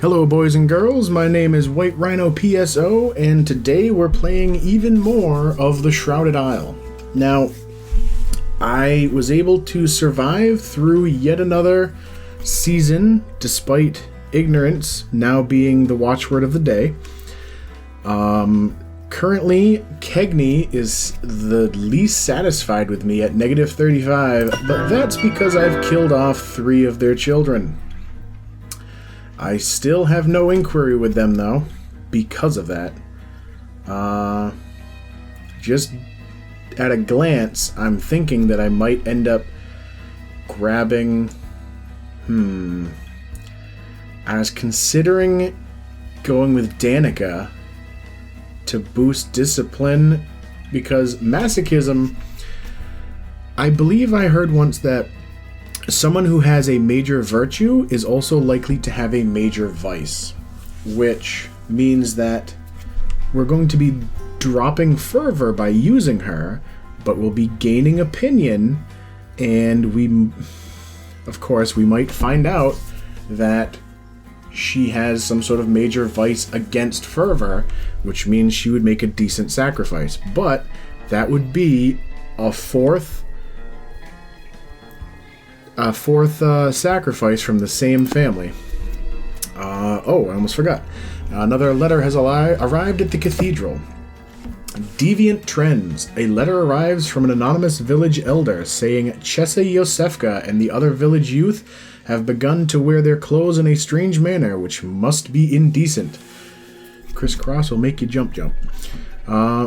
Hello boys and girls, my name is White Rhino PSO, and today we're playing even more of the Shrouded Isle. Now, I was able to survive through yet another season, despite ignorance now being the watchword of the day. Currently, Kegney is the least satisfied with me at negative 35, but that's because I've killed off 3 of their children. I still have no inquiry with them, though, because of that. Just at a glance, I'm thinking that I might end up grabbing... I was considering going with Danica to boost discipline, because masochism... I believe I heard once that someone who has a major virtue is also likely to have a major vice, which means that we're going to be dropping fervor by using her, but we'll be gaining opinion, and of course, we might find out that she has some sort of major vice against fervor, which means she would make a decent sacrifice. But that would be a fourth sacrifice from the same family. I almost forgot. Another letter has arrived at the cathedral. Deviant trends. A letter arrives from an anonymous village elder saying Chesa Yosefka and the other village youth have begun to wear their clothes in a strange manner, which must be indecent. Crisscross will make you jump.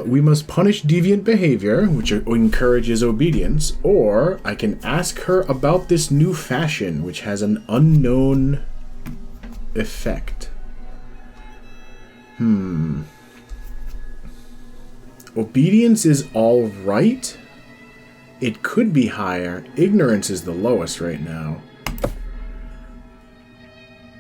We must punish deviant behavior, which encourages obedience, or I can ask her about this new fashion, which has an unknown effect. Obedience is alright. It could be higher. Ignorance is the lowest right now.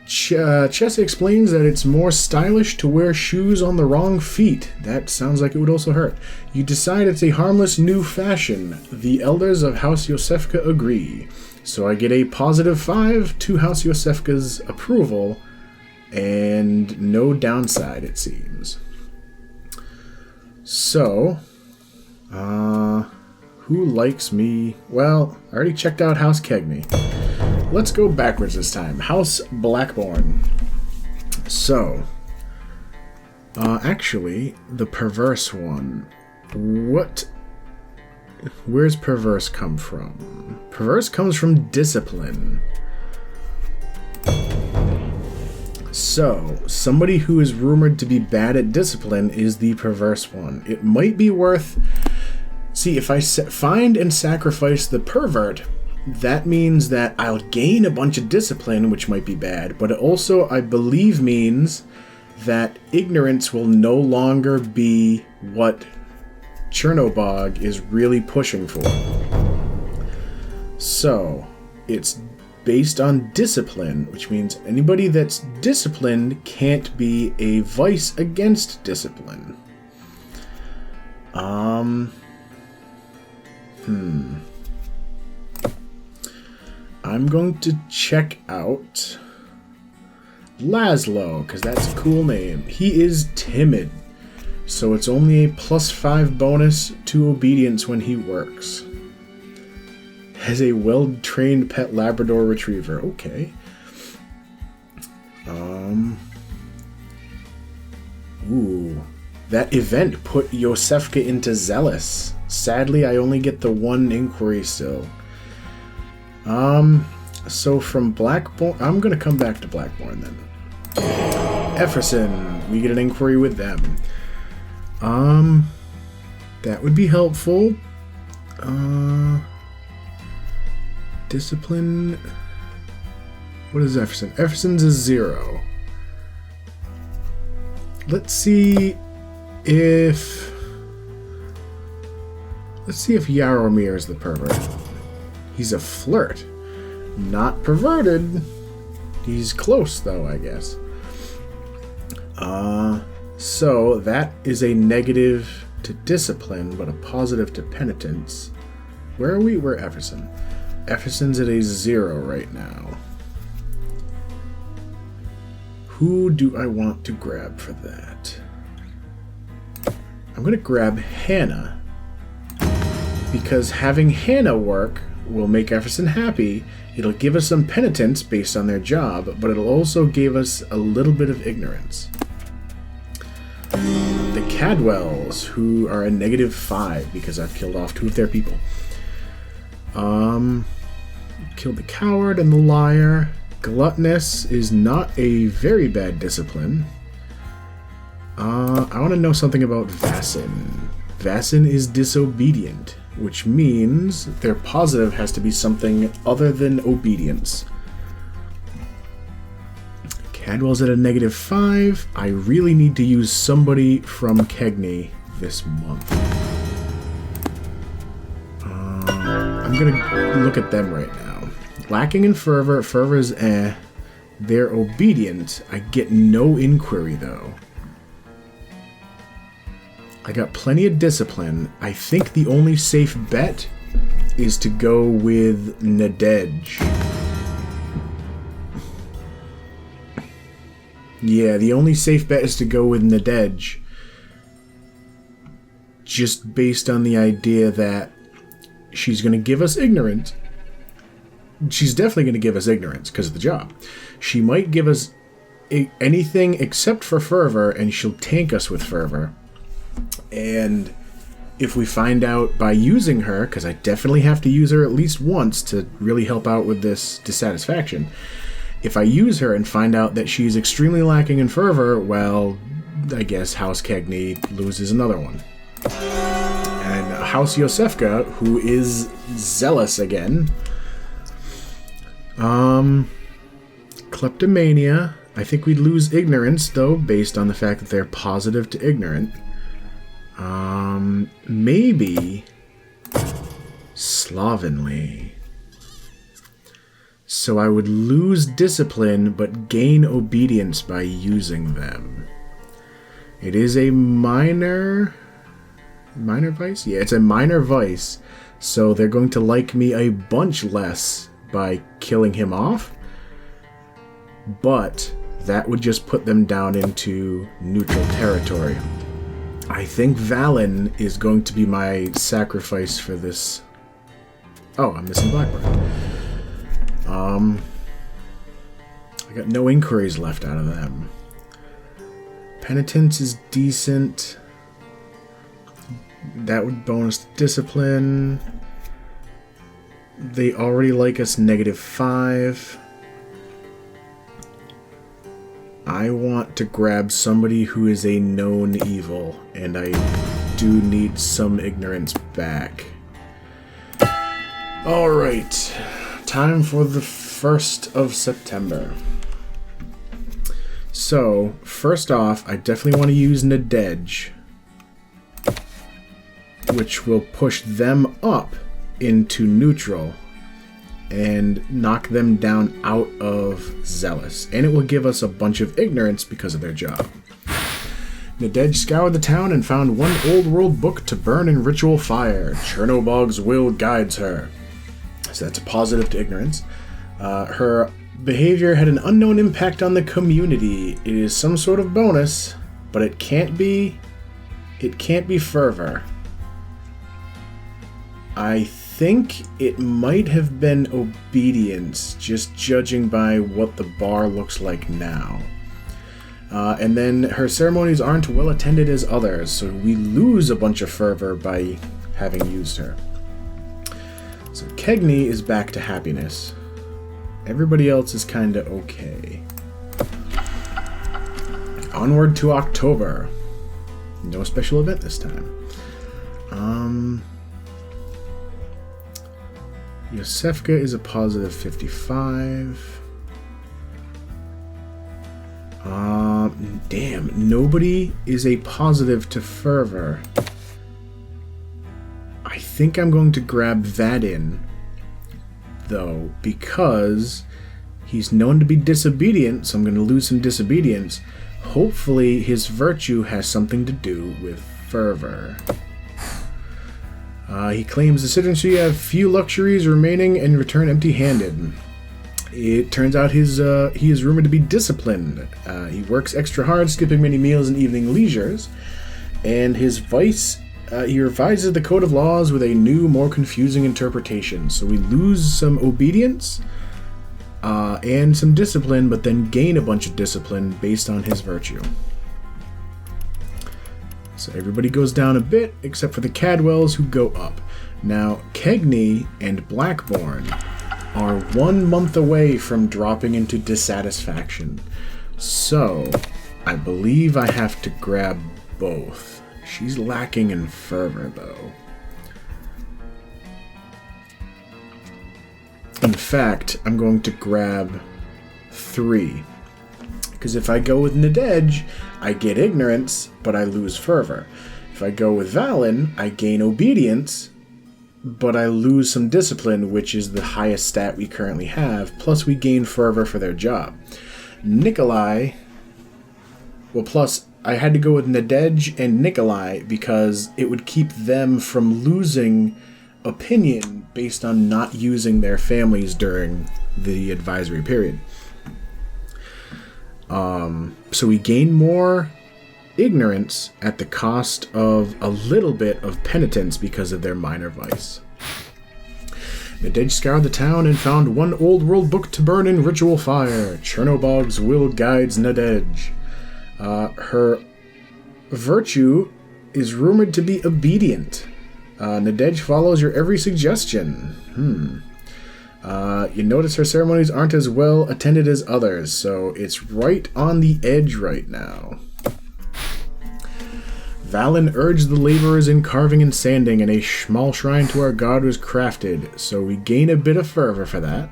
Chessa explains that it's more stylish to wear shoes on the wrong feet. That sounds like it would also hurt. You decide it's a harmless new fashion. The elders of House Yosefka agree. So I get a positive 5 to House Yosefka's approval, and no downside, it seems. So, who likes me? Well, I already checked out House Kegney. Let's go backwards this time. House BLACKBORN. So, actually, the perverse one. Where's perverse come from? Perverse comes from discipline. So, somebody who is rumored to be bad at discipline is the perverse one. It might be worth... See, if I find and sacrifice the pervert, that means that I'll gain a bunch of discipline, which might be bad, but it also, I believe, means that ignorance will no longer be what Chernobog is really pushing for. So, it's based on discipline, which means anybody that's disciplined can't be a vice against discipline. I'm going to check out Laszlo, because that's a cool name. He is timid, so it's only a +5 bonus to obedience when he works. Has a well-trained pet Labrador Retriever. Okay. That event put Yosefka into Zealous. Sadly, I only get the 1 inquiry still. So from BLACKBORN, I'm gonna come back to BLACKBORN then. EFFERSON, we get an inquiry with them. That would be helpful. Discipline. What is EFFERSON? EFFERSON's a 0. Let's see if Yaromir is the pervert. He's a flirt. Not perverted. He's close, though, I guess. So that is a negative to discipline, but a positive to penitence. Where are we? We're Efferson. Efferson's at a 0 right now. who do I want to grab for that? I'm going to grab Hannah, because having Hannah work will make Efferson happy. It'll give us some penitence based on their job, but it'll also give us a little bit of ignorance. The Cadwells, who are a -5 because I've killed off 2 of their people. Killed the Coward and the Liar. Gluttonous is not a very bad discipline. I want to know something about Vassin. Vassin is disobedient, which means their positive has to be something other than obedience. Cadwell's at a -5. I really need to use somebody from Kegney this month. I'm going to look at them right now. Lacking in fervor. Fervor is eh. They're obedient. I get no inquiry, though. I got plenty of discipline. I think the only safe bet is to go with Nadej. Yeah, the only safe bet is to go with Nadej. Just based on the idea that she's going to give us ignorance. She's definitely going to give us ignorance because of the job. She might give us anything except for fervor, and she'll tank us with fervor. And if we find out by using her, because I definitely have to use her at least once to really help out with this dissatisfaction, if I use her and find out that she's extremely lacking in fervor, well, I guess House Kegney loses another one. And House Yosefka, who is zealous again. Kleptomania. I think we'd lose ignorance, though, based on the fact that they're positive to ignorant. Maybe slovenly. So I would lose discipline, but gain obedience by using them. It is a minor vice? Yeah, it's a minor vice. So they're going to like me a bunch less by killing him off. But that would just put them down into neutral territory. I think Valen is going to be my sacrifice for this. Oh, I'm missing Blackbird. I got no inquiries left out of them. Penitence is decent. That would bonus discipline. They already like us -5. I want to grab somebody who is a known evil, and I do need some ignorance back. Alright, time for the 1st of September. So, first off, I definitely want to use Nadej, which will push them up into neutral and knock them down out of zealous. And it will give us a bunch of ignorance because of their job. Nadej scoured the town and found one old world book to burn in ritual fire. Chernobog's will guides her. So that's a positive to ignorance. Her behavior had an unknown impact on the community. It is some sort of bonus, but it can't be fervor. I think it might have been obedience, just judging by what the bar looks like now. And then her ceremonies aren't well attended as others, so we lose a bunch of fervor by having used her. So Kegney is back to happiness. Everybody else is kinda okay. Onward to October. No special event this time. Yosefka is a positive 55. Damn, nobody is a positive to fervor. I think I'm going to grab Vadin, though, because he's known to be disobedient, so I'm going to lose some disobedience. Hopefully his virtue has something to do with fervor. He claims the citizenry have few luxuries remaining and return empty-handed. It turns out he is rumored to be disciplined. He works extra hard, skipping many meals and evening leisures. And his vice, he revises the code of laws with a new, more confusing interpretation. So we lose some obedience and some discipline, but then gain a bunch of discipline based on his virtue. So everybody goes down a bit, except for the CADWELLs, who go up. Now, Kegney and BLACKBORN are 1 month away from dropping into dissatisfaction. So, I believe I have to grab both. She's lacking in fervor, though. In fact, I'm going to grab 3. Because if I go with Nadej, I get ignorance, but I lose fervor. If I go with Valen, I gain obedience, but I lose some discipline, which is the highest stat we currently have, plus we gain fervor for their job. Nikolai... Well, plus, I had to go with Nadej and Nikolai because it would keep them from losing opinion based on not using their families during the advisory period. So we gain more ignorance at the cost of a little bit of penitence because of their minor vice. Nadej scoured the town and found one old world book to burn in ritual fire. Chernobog's will guides Nadej. Her virtue is rumored to be obedient. Nadej follows your every suggestion. You notice her ceremonies aren't as well attended as others, so it's right on the edge right now. Valen urged the laborers in carving and sanding, and a small shrine to our god was crafted, so we gain a bit of fervor for that.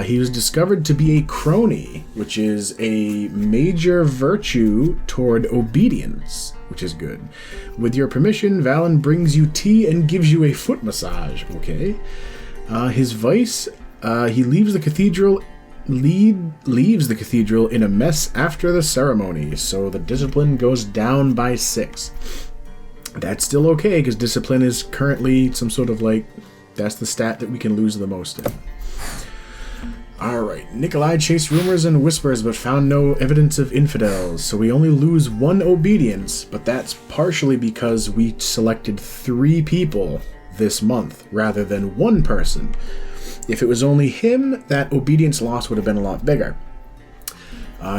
He was discovered to be a crony, which is a major virtue toward obedience, which is good. With your permission, Valen brings you tea and gives you a foot massage, okay? His vice, he leaves the cathedral in a mess after the ceremony, so the discipline goes down by 6. That's still okay, because discipline is currently some sort of that's the stat that we can lose the most in. Alright, Nikolai chased rumors and whispers but found no evidence of infidels, so we only lose 1 obedience, but that's partially because we selected 3 people this month rather than 1 person. If it was only him, that obedience loss would have been a lot bigger.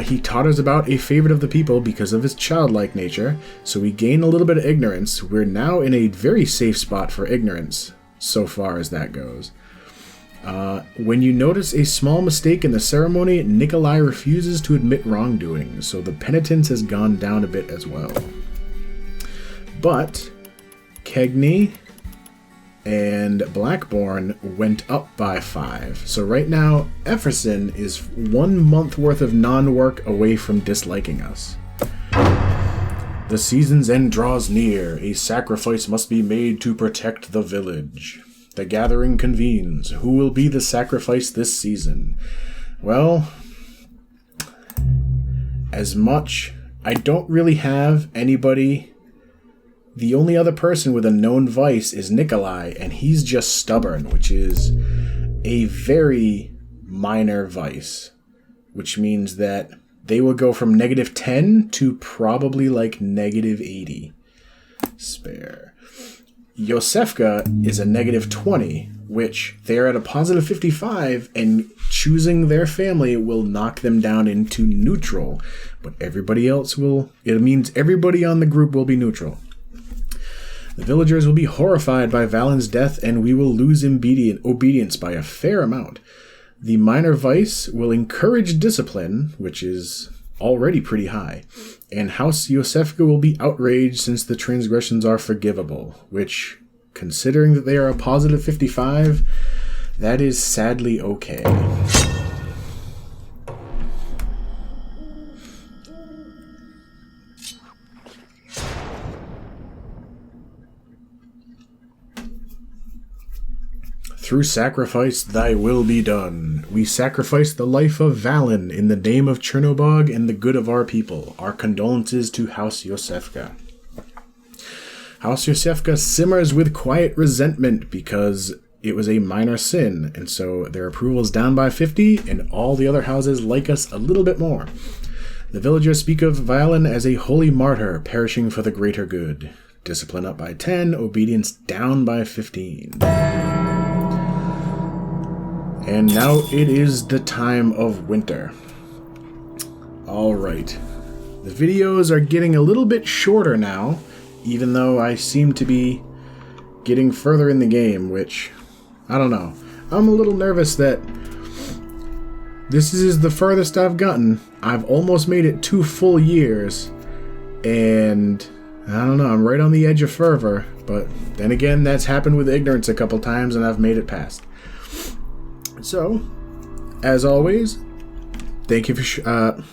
He totters about a favorite of the people because of his childlike nature, so we gain a little bit of ignorance. We're now in a very safe spot for ignorance, so far as that goes. When you notice a small mistake in the ceremony, Nikolai refuses to admit wrongdoing, so the penitence has gone down a bit as well. But Kegney and BLACKBORN went up by 5. So right now, EFFERSON is 1 month worth of non-work away from disliking us. The season's end draws near. A sacrifice must be made to protect the village. The gathering convenes. Who will be the sacrifice this season? Well, as much... I don't really have anybody... The only other person with a known vice is Nikolai, and he's just stubborn, which is a very minor vice. Which means that they will go from -10 to probably -80. Spare. Yosefka is a -20, which they're at a +55, and choosing their family will knock them down into neutral. But everybody else will... It means everybody on the group will be neutral. The villagers will be horrified by Valen's death, and we will lose obedience by a fair amount. The minor vice will encourage discipline, which is already pretty high, and House Yosefka will be outraged since the transgressions are forgivable, which, considering that they are a +55, that is sadly okay. Through sacrifice, thy will be done. We sacrifice the life of Valen in the name of Chernobog and the good of our people. Our condolences to House Yosefka. House Yosefka simmers with quiet resentment because it was a minor sin, and so their approval is down by 50, and all the other houses like us a little bit more. The villagers speak of Violin as a holy martyr, perishing for the greater good. Discipline up by 10, obedience down by 15. And now it is the time of winter. Alright. The videos are getting a little bit shorter now, even though I seem to be getting further in the game, which, I don't know. I'm a little nervous that this is the furthest I've gotten. I've almost made it 2 full years, and I don't know, I'm right on the edge of fervor, but then again, that's happened with ignorance a couple times, and I've made it past. So, as always, thank you for shopping,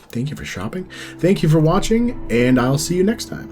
thank you for watching, and I'll see you next time.